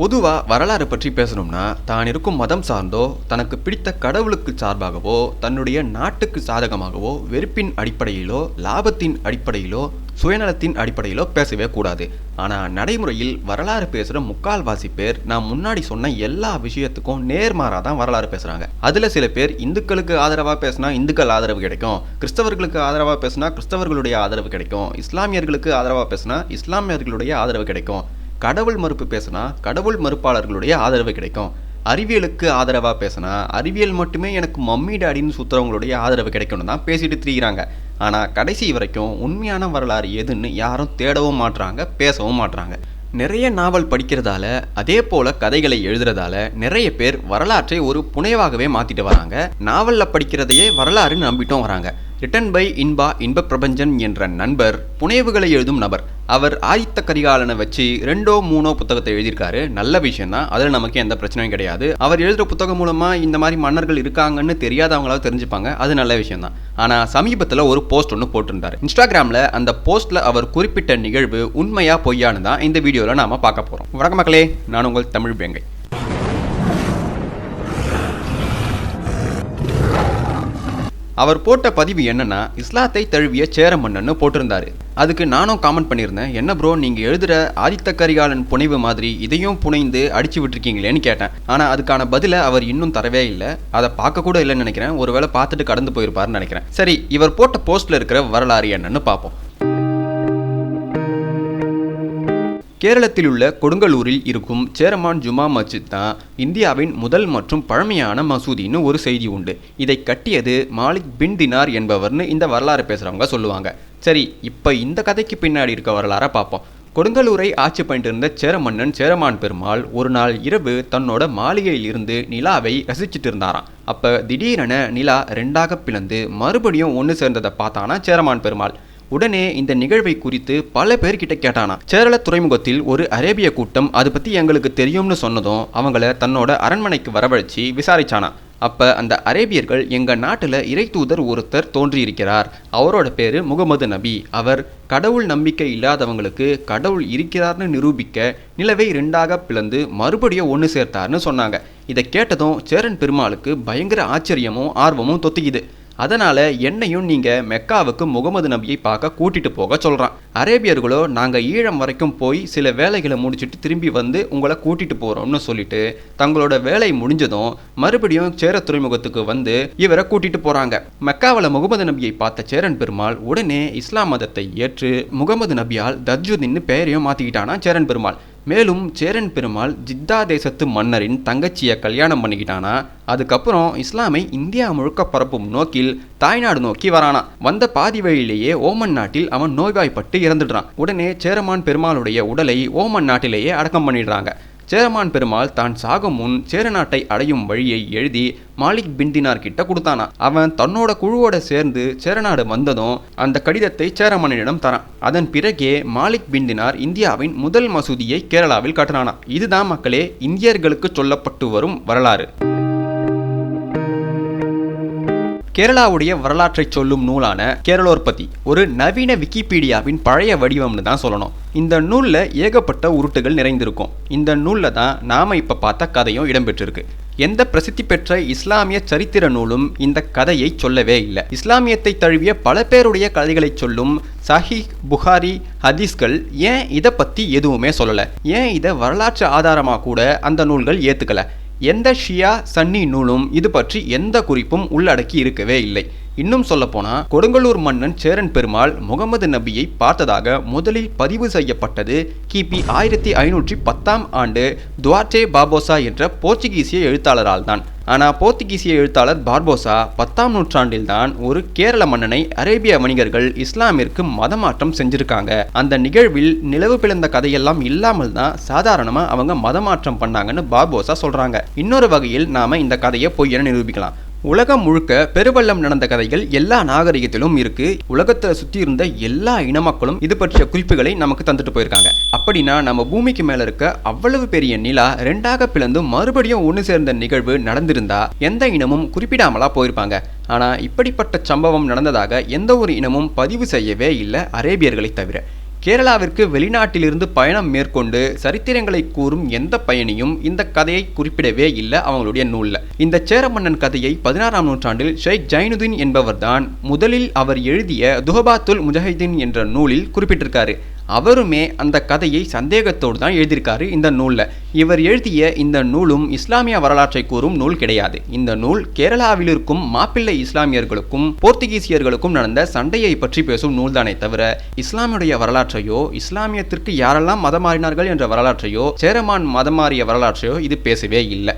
பொதுவா வரலாறு பற்றி பேசணும்னா தான் இருக்கும் மதம் சார்ந்தோ தனக்கு பிடித்த கடவுளுக்கு சார்பாகவோ தன்னுடைய நாட்டுக்கு சாதகமாகவோ வெறுப்பின் அடிப்படையிலோ லாபத்தின் அடிப்படையிலோ சுயநலத்தின் அடிப்படையிலோ பேசவே கூடாது. ஆனால் நடைமுறையில் வரலாறு பேசுகிற முக்கால்வாசி பேர் நான் முன்னாடி சொன்ன எல்லா விஷயத்துக்கும் நேர்மாறாக தான் வரலாறு பேசுகிறாங்க. அதில் சில பேர் இந்துக்களுக்கு ஆதரவாக பேசினா இந்துக்கள் ஆதரவு கிடைக்கும், கிறிஸ்தவர்களுக்கு ஆதரவாக பேசினா கிறிஸ்தவர்களுடைய ஆதரவு கிடைக்கும், இஸ்லாமியர்களுக்கு ஆதரவாக பேசினா இஸ்லாமியர்களுடைய ஆதரவு கிடைக்கும், கடவுள் மறுப்பு பேசினா கடவுள் மறுப்பாளர்களுடைய ஆதரவு கிடைக்கும், அறிவியலுக்கு ஆதரவாக பேசினா அறிவியல் மட்டுமே எனக்கு மம்மி டாடின்னு சுற்றுறவங்களுடைய ஆதரவு கிடைக்கும்னு தான் பேசிட்டு திரிகிறாங்க. ஆனால் கடைசி வரைக்கும் உண்மையான வரலாறு எதுன்னு யாரும் தேடவும் மாட்டுறாங்க, பேசவும் மாட்டுறாங்க. நிறைய நாவல் படிக்கிறதால அதே போல கதைகளை எழுதுறதால நிறைய பேர் வரலாற்றை ஒரு புனைவாகவே மாற்றிட்டு வராங்க. நாவலில் படிக்கிறதையே வரலாறுன்னு நம்பிட்டும் வராங்க. ரிட்டன் பை இன்ப பிரபஞ்சன் என்ற நண்பர் புனைவுகளை எழுதும் நபர். அவர் ஆதித்த கரிகாலனை வச்சு 2-3 புத்தகத்தை எழுதியிருக்காரு. நல்ல விஷயம் தான், அதில் நமக்கு எந்த பிரச்சனையும் கிடையாது. அவர் எழுதுகிற புத்தகம் மூலமாக இந்த மாதிரி மன்னர்கள் இருக்காங்கன்னு தெரியாதவங்களாவது தெரிஞ்சுப்பாங்க, அது நல்ல விஷயம் தான். ஆனால் சமீபத்தில் ஒரு போஸ்ட் ஒன்று போட்டிருந்தார் இன்ஸ்டாகிராமில். அந்த போஸ்ட்டில் அவர் குறிப்பிட்ட நிகழ்வு உண்மையா பொய்யான்னு தான் இந்த வீடியோவில் நாம் பார்க்க போகிறோம். வணக்கம் மக்களே, நான் உங்கள் தமிழ் வேங்கை. அவர் போட்ட பதிவு என்னன்னா, இஸ்லாத்தை தழுவிய சேர மன்னன்னு போட்டிருந்தாரு. அதுக்கு நானும் காமெண்ட் பண்ணியிருந்தேன், என்ன ப்ரோ நீங்கள் எழுதுகிற ஆதித்த கரிகாலன் புனைவு மாதிரி இதையும் புனைந்து அடிச்சு விட்டுருக்கீங்களேன்னு கேட்டேன். ஆனால் அதுக்கான பதிலை அவர் இன்னும் தரவே இல்லை. அதை பார்க்க கூட இல்லைன்னு நினைக்கிறேன். ஒருவேளை பார்த்துட்டு கடந்து போயிருப்பாருன்னு நினைக்கிறேன். சரி, இவர் போட்ட போஸ்ட்டில் இருக்கிற வரலாறு என்னன்னு பார்ப்போம். கேரளத்தில் உள்ள கொடுங்கலூரில் இருக்கும் சேரமான் ஜுமா மஸ்ஜித் தான் இந்தியாவின் முதல் மற்றும் பழமையான மசூதின்னு ஒரு செய்தி உண்டு. இதை கட்டியது மாலிக் பின் தினார் என்பவர்னு இந்த வரலாறு பேசுகிறவங்க சொல்லுவாங்க. சரி, இப்போ இந்த கதைக்கு பின்னாடி இருக்க வரலாறை பார்ப்போம். கொடுங்கலூரை ஆட்சி பண்ணிட்டு இருந்த சேர மன்னன் சேரமான் பெருமாள் ஒரு நாள் இரவு தன்னோட மாளிகையில் இருந்து நிலாவை ரசிச்சுட்டு இருந்தாராம். அப்போ திடீரென நிலா 2ஆக பிளந்து மறுபடியும் ஒன்று சேர்ந்ததை பார்த்தானா சேரமான் பெருமாள். உடனே இந்த நிகழ்வை குறித்து பல பேர்கிட்ட கேட்டானா. சேரள துறைமுகத்தில் ஒரு அரேபிய கூட்டம் அது பற்றி எங்களுக்கு தெரியும்னு சொன்னதும் அவங்கள தன்னோட அரண்மனைக்கு வரவழைச்சி விசாரிச்சானா. அப்போ அந்த அரேபியர்கள் எங்கள் நாட்டில் இறை தூதர் ஒருத்தர் தோன்றியிருக்கிறார், அவரோட பேர் முகமது நபி, அவர் கடவுள் நம்பிக்கை இல்லாதவங்களுக்கு கடவுள் இருக்கிறார்னு நிரூபிக்க நிலவை 2ஆக பிளந்து மறுபடியும் ஒன்று சேர்த்தார்னு சொன்னாங்க. இதை கேட்டதும் சேரன் பெருமாளுக்கு பயங்கர ஆச்சரியமும் ஆர்வமும் தொத்திக்குது. அதனால் என்னையும் நீங்கள் மெக்காவுக்கு முகமது நபியை பார்க்க கூட்டிகிட்டு போக சொல்கிறான். அரேபியர்களோ நாங்கள் ஈழம் வரைக்கும் போய் சில வேலைகளை முடிச்சுட்டு திரும்பி வந்து உங்களை கூட்டிகிட்டு போகிறோம்னு சொல்லிட்டு தங்களோட வேலை முடிஞ்சதும் மறுபடியும் சேர துறைமுகத்துக்கு வந்து இவரை கூட்டிகிட்டு போகிறாங்க. மெக்காவில் முகமது நபியை பார்த்த சேரன் பெருமாள் உடனே இஸ்லாம் மதத்தை ஏற்று முகமது நபியால் தஜ்ஜுதீன்னு பெயரையும் மாற்றிக்கிட்டானா சேரன் பெருமாள். மேலும் சேரன் பெருமாள் ஜித்தா தேசத்து மன்னரின் தங்கச்சியை கல்யாணம் பண்ணிக்கிட்டானா. அதுக்கப்புறம் இஸ்லாமை இந்தியா முழுக்க பரப்பும் நோக்கில் தாய்நாடு நோக்கி வரானா. வந்த பாதி வழியிலேயே ஓமன் நாட்டில் அவன் நோய்வாய்ப்பட்டு இறந்துடுறான். உடனே சேரமான் பெருமாளுடைய உடலை ஓமன் நாட்டிலேயே அடக்கம் பண்ணிடுறாங்க. சேரமான் பெருமாள் தான் சாகும் முன் சேர நாட்டை அடையும் வழியை எழுதி மாலிக் பின் தினார் கிட்ட கொடுத்தானா. அவன் தன்னோட குழுவோட சேர்ந்து சேரநாடு வந்ததும் அந்த கடிதத்தை சேரமன்னனிடம் தரான். அதன் பிறகே மாலிக் பின் தினார் இந்தியாவின் முதல் மசூதியை கேரளாவில் கட்டினானா. இதுதான் மக்களே இந்தியர்களுக்கு சொல்லப்பட்டு வரும் வரலாறு. கேரளாவுடைய வரலாற்றை சொல்லும் நூலான கேரளோற்பத்தி ஒரு நவீன விக்கிபீடியாவின் பழைய வடிவம்னு தான் சொல்லணும். இந்த நூலில் ஏகப்பட்ட உருட்டுகள் நிறைந்திருக்கும். இந்த நூலில் தான் நாம் இப்போ பார்த்த கதையும் இடம்பெற்றிருக்கு. எந்த பிரசித்தி பெற்ற இஸ்லாமிய சரித்திர நூலும் இந்த கதையை சொல்லவே இல்லை. இஸ்லாமியத்தை தழுவிய பல பேருடைய கதைகளை சொல்லும் சஹீஹ் புகாரி ஹதீஸ்கள் ஏன் இதை பற்றி எதுவுமே சொல்லலை? ஏன் இதை வரலாற்று ஆதாரமாக கூட அந்த நூல்கள் ஏற்றுக்கலை? எந்த ஷியா சன்னி நூலும் இது பற்றி எந்த குறிப்பும் உள்ளடக்கி இருக்கவே இல்லை. இன்னும் சொல்லப்போனால் கொடுங்கலூர் மன்னன் சேரன் பெருமாள் முகமது நபியை பார்த்ததாக முதலில் பதிவு செய்யப்பட்டது கிபி 1510ஆம் ஆண்டு துவார்டே பார்போசா என்ற போர்ச்சுகீசிய எழுத்தாளரால் தான். ஆனால் போர்த்துகீசிய எழுத்தாளர் பார்போசா 10ஆம் நூற்றாண்டில் தான் ஒரு கேரள மன்னனை அரேபிய வணிகர்கள் இஸ்லாமிற்கு மதமாற்றம் செஞ்சிருக்காங்க. அந்த நிகழ்வில் நிலவு பிளந்த கதையெல்லாம் இல்லாமல் தான் சாதாரணமாக அவங்க மதமாற்றம் பண்ணாங்கன்னு பார்போசா சொல்கிறாங்க. இன்னொரு வகையில் நாம் இந்த கதையை பொய்யென நிரூபிக்கலாம். உலகம் முழுக்க பெருவெள்ளம் நடந்த கதைகள் எல்லா நாகரிகத்திலும் இருக்கு. உலகத்தை சுற்றி இருந்த எல்லா இன மக்களும் இது பற்றிய குறிப்புகளை நமக்கு தந்துட்டு போயிருக்காங்க. அப்படின்னா நம்ம பூமிக்கு மேல இருக்க அவ்வளவு பெரிய நிலா 2ஆக பிளந்து மறுபடியும் ஒன்று சேர்ந்த நிகழ்வு நடந்திருந்தா எந்த இனமும் குறிப்பிடாமலா போயிருப்பாங்க. ஆனா இப்படிப்பட்ட சம்பவம் நடந்ததாக எந்த ஒரு இனமும் பதிவு செய்யவே இல்லை, அரேபியர்களை தவிர. கேரளாவிற்கு வெளிநாட்டிலிருந்து பயணம் மேற்கொண்டு சரித்திரங்களை கூறும் எந்த பயணியும் இந்த கதையை குறிப்பிடவே இல்லை அவங்களுடைய நூல்ல. இந்த சேர மன்னன் கதையை 16ஆம் நூற்றாண்டில் ஷேக் ஜைனுதீன் என்பவர்தான் முதலில் அவர் எழுதிய துஹபாத்துல் முஜாஹிதீன் என்ற நூலில் குறிப்பிட்டிருக்காரு. அவருமே அந்த கதையை சந்தேகத்தோடு தான் எழுதியிருக்காரு இந்த நூலில். இவர் எழுதிய இந்த நூலும் இஸ்லாமிய வரலாற்றை கூறும் நூல் கிடையாது. இந்த நூல் கேரளாவில் இருக்கும் மாப்பிள்ளை இஸ்லாமியர்களுக்கும் போர்த்துகீசியர்களுக்கும் நடந்த சண்டையை பற்றி பேசும் நூல்தானே தவிர இஸ்லாமியுடைய வரலாற்றையோ இஸ்லாமியத்திற்கு யாரெல்லாம் மதம் மாறினார்கள் என்ற வரலாற்றையோ சேரமான் மதம் மாறிய வரலாற்றையோ இது பேசவே இல்லை.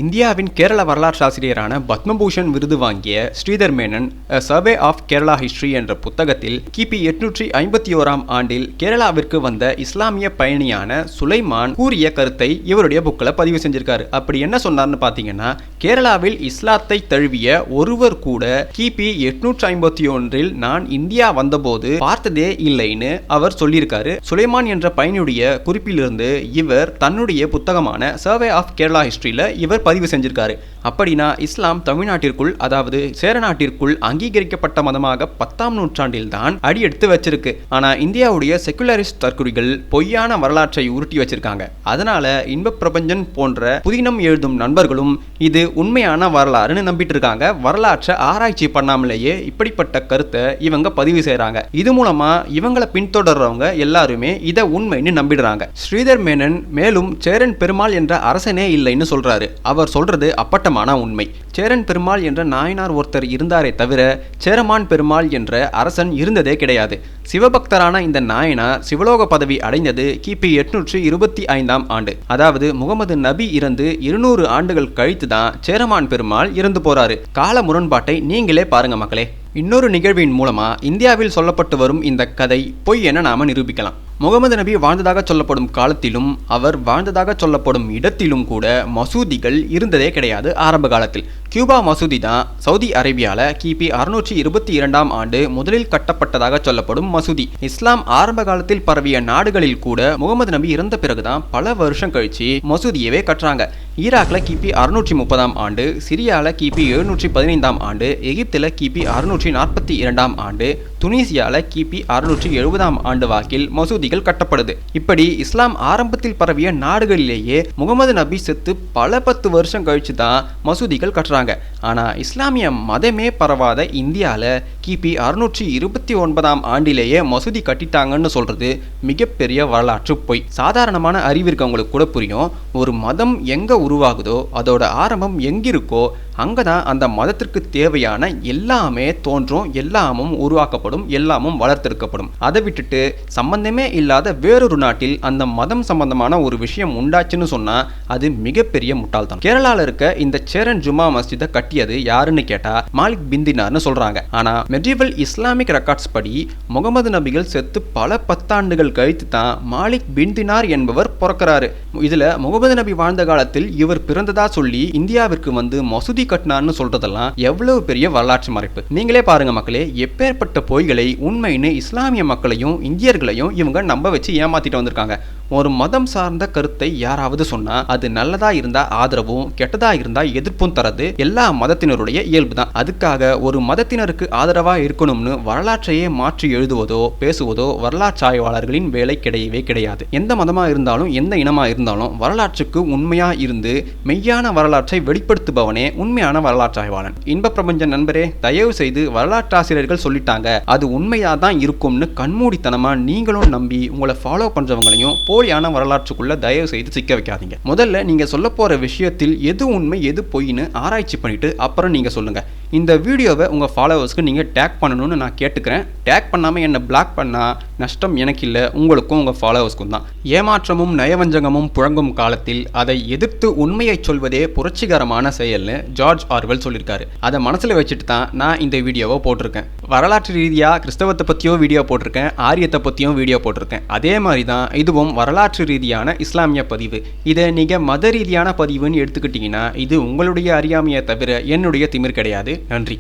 இந்தியாவின் கேரள வரலாற்று ஆசிரியரான பத்மபூஷன் விருது வாங்கிய Sridhar Menon A Survey of Kerala History என்ற புத்தகத்தில் கிபி 851ஆம் ஆண்டில் கேரளாவிற்கு வந்த இஸ்லாமிய பயணியான சுலைமான் கூறிய கருத்தை இவருடைய புக்கில் பதிவு செஞ்சிருக்காரு. அப்படி என்ன சொன்னார்னு பார்த்தீங்கன்னா, கேரளாவில் இஸ்லாத்தை தழுவிய ஒருவர் கூட கிபி 851இல் நான் இந்தியா வந்தபோது பார்த்ததே இல்லைன்னு அவர் சொல்லியிருக்காரு. சுலைமான் என்ற பயணியுடைய குறிப்பிலிருந்து இவர் தன்னுடைய புத்தகமான சர்வே ஆஃப் கேரளா ஹிஸ்டரியில இவர் பதிவு செஞ்சிருக்காரு. அப்படின்னா இஸ்லாம் தமிழ்நாட்டிற்குள், அதாவது சேரநாட்டிற்குள் அங்கீகரிக்கப்பட்ட மதமாக 10ஆம் நூற்றாண்டில் தான் அடியெடுத்து வச்சிருக்கு. ஆனா இந்தியாவுடைய செகுலரிஸ்ட் தற்குறிகள் பொய்யான வரலாற்றை உருட்டி வச்சிருக்காங்க. அதனால இன்ப பிரபஞ்சன் போன்ற புதினம் எழுதும் நண்பர்களும் இது உண்மையான வரலாறுன்னு நம்பிட்டு இருக்காங்க. வரலாற்றை ஆராய்ச்சி பண்ணாமலேயே இப்படிப்பட்ட கருத்தை இவங்க பதிவு செய்யறாங்க. இது மூலமா இவங்களை பின்தொடர்றவங்க எல்லாருமே இதை உண்மைன்னு நம்பிடுறாங்க. ஸ்ரீதர் மேனன் மேலும் சேரன் பெருமாள் என்ற அரசனே இல்லைன்னு சொல்றாரு. அவர் சொல்றது அப்பட்டமான உண்மை. சேரன் பெருமாள் என்ற நாயனார் ஒருத்தர் இருந்தாரே தவிர சேரமான் பெருமாள் என்ற அரசன் இருந்ததே கிடையாது. சிவபக்தரான இந்த நாயனார் சிவலோக பதவி அடைந்தது கிபி 825ஆம் ஆண்டு. அதாவது முகமது நபி இறந்து 200 ஆண்டுகள் கழித்து தான் சேரமான் பெருமாள் இறந்து போறாரு. கால முரண்பாட்டை நீங்களே பாருங்க மக்களே. இன்னொரு நிகழ்வின் மூலமா இந்தியாவில் சொல்லப்பட்டு வரும் இந்த கதை பொய் என நாம நிரூபிக்கலாம். முகமது நபி வாழ்ந்ததாக சொல்லப்படும் காலத்திலும் அவர் வாழ்ந்ததாக சொல்லப்படும் இடத்திலும் கூட மசூதிகள் இருந்ததே கிடையாது. ஆரம்ப காலத்தில் கியூபா மசூதி தான் சவுதி அரேபியால கிபி 622ஆம் ஆண்டு முதலில் கட்டப்பட்டதாக சொல்லப்படும் மசூதி. இஸ்லாம் ஆரம்ப காலத்தில் பரவிய நாடுகளில் கூட முகமது நபி இறந்த பிறகுதான் பல வருஷம் கழிச்சு மசூதியவே கட்டுறாங்க. ஈராக்ல கிபி 630ஆம் ஆண்டு, சிரியால கிபி 715ஆம் ஆண்டு, எகிப்தில் கிபி 642ஆம் ஆண்டு, துனிசியால கிபி 670ஆம் ஆண்டு வாக்கில் மசூதிகள் கட்டப்படுது. இப்படி இஸ்லாம் ஆரம்பத்தில் பரவிய நாடுகளிலேயே முகமது நபி செத்து பல 10 வருஷம் கழிச்சு தான் மசூதிகள் கட்டுறாங்க. ஆனா இஸ்லாமிய மதமே பரவாத இந்தியால கிபி 629ஆம் ஆண்டிலேயே மசூதி கட்டிட்டாங்கன்னு சொல்றது மிகப்பெரிய வரலாற்று பொய். சாதாரணமான அறிவு இருக்கவங்களுக்கு கூட புரியும். ஒரு மதம் எங்க உருவாகுதோ அதோட ஆரம்பம் எங்கிருக்கோ அங்கதான் அந்த மதத்திற்கு தேவையான எல்லாமே தோன்றும், எல்லாமும் உருவாக்கப்படும், எல்லாமும் வளர்த்தெடுக்கப்படும். அதை விட்டுட்டு சம்பந்தமே இல்லாத வேறொரு நாட்டில் அந்த மதம் சம்பந்தமான ஒரு விஷயம் உண்டாச்சுன்னு சொன்னா அது மிகப்பெரிய முட்டாள்தான். கேரளால இருக்க இந்த சேரன் ஜுமா மஸ்ஜிதை கட்டியது யாருன்னு கேட்டா மாலிக் பின் தினார்னு சொல்றாங்க. ஆனா மெடிவல் இஸ்லாமிக் ரெக்கார்ட்ஸ் படி முகமது நபிகள் செத்து பல 10 ஆண்டுகள் கழித்து தான் மாலிக் பின் தினார் என்பவர் பிறக்கிறாரு. இதுல முகமது நபி வாழ்ந்த காலத்தில் இவர் பிறந்ததா சொல்லி இந்தியாவிற்கு வந்து மசூதி கட்டினார்னு சொல்றதெல்லாம் எவ்வளவு பெரிய வரலாற்று மறைப்பு. நீங்களே பாருங்க மக்களே, எப்பேற்பட்ட பொய்களை உண்மைன்னு இஸ்லாமிய மக்களையும் இந்தியர்களையும் இவங்க நம்ப வச்சு ஏமாத்திட்டு வந்திருக்காங்க. ஒரு மதம் சார்ந்த கருத்தை யாராவது சொன்னா அது நல்லதா இருந்தா ஆதரவும், கெட்டதா இருந்தா எதிர்ப்பும் தரது எல்லா மதத்தினருடைய இயல்பு தான். அதுக்காக ஒரு மதத்தினருக்கு ஆதரவா இருக்கணும்னு வரலாற்றையே மாற்றி எழுதுவதோ பேசுவதோ வரலாற்று ஆய்வாளர்களின் வேலை கிடையவே கிடையாது. எந்த மதமா இருந்தாலும் எந்த இனமா இருந்தாலும் வரலாற்றுக்கு உண்மையா இருந்து மெய்யான வரலாற்றை வெளிப்படுத்துபவனே உண்மையான வரலாற்று ஆய்வாளன். இன்ப பிரபஞ்ச நண்பரே, தயவு செய்து வரலாற்றாசிரியர்கள் சொல்லிட்டாங்க அது உண்மையா தான் இருக்கும்னு கண்மூடித்தனமா நீங்களும் நம்பி உங்களை ஃபாலோ பண்றவங்களையும் போலியான வரலாற்றுக்குள்ள தயவு செய்து சிக்க வைக்காதீங்க. முதல்ல நீங்க சொல்ல போற விஷயத்தில் எது உண்மை எது பொய்ன்னு ஆராய்ச்சி பண்ணிட்டு அப்புறம் நீங்க சொல்லுங்க. இந்த வீடியோவை உங்க ஃபாலோவர்ஸ்க்கு நீங்க டேக் பண்ணணும்னு நான் கேட்டுக்கிறேன். டேக் பண்ணாம என்ன பிளாக் பண்ணா நஷ்டம் எனக்கு இல்லை, உங்களுக்கும் உங்க ஃபாலோவர்ஸ்க்கும் தான். ஏமாற்றமும் நயவஞ்சகமும் புழங்கும் காலத்தில் அதை எதிர்த்து உண்மையை சொல்வதே புரட்சிகரமான செயல்னு ஜார்ஜ் ஆர்வெல் சொல்லியிருக்காரு. அதை மனசுல வச்சுட்டு தான் நான் இந்த வீடியோவை போட்டிருக்கேன். வரலாற்று ரீதியா கிறிஸ்தவத்தை பத்தியும் வீடியோ போட்டிருக்கேன், ஆரியத்தை பத்தியும் வீடியோ போட்டிருக்கேன். அதே மாதிரி தான் இதுவும் வரலாற்று ரீதியான இஸ்லாமிய பதிவு. இதை நீங்க மத ரீதியான பதிவுன்னு எடுத்துக்கிட்டீங்கன்னா இது உங்களுடைய அறியாமையை தவிர என்னுடைய திமிர் கிடையாது. நன்றி.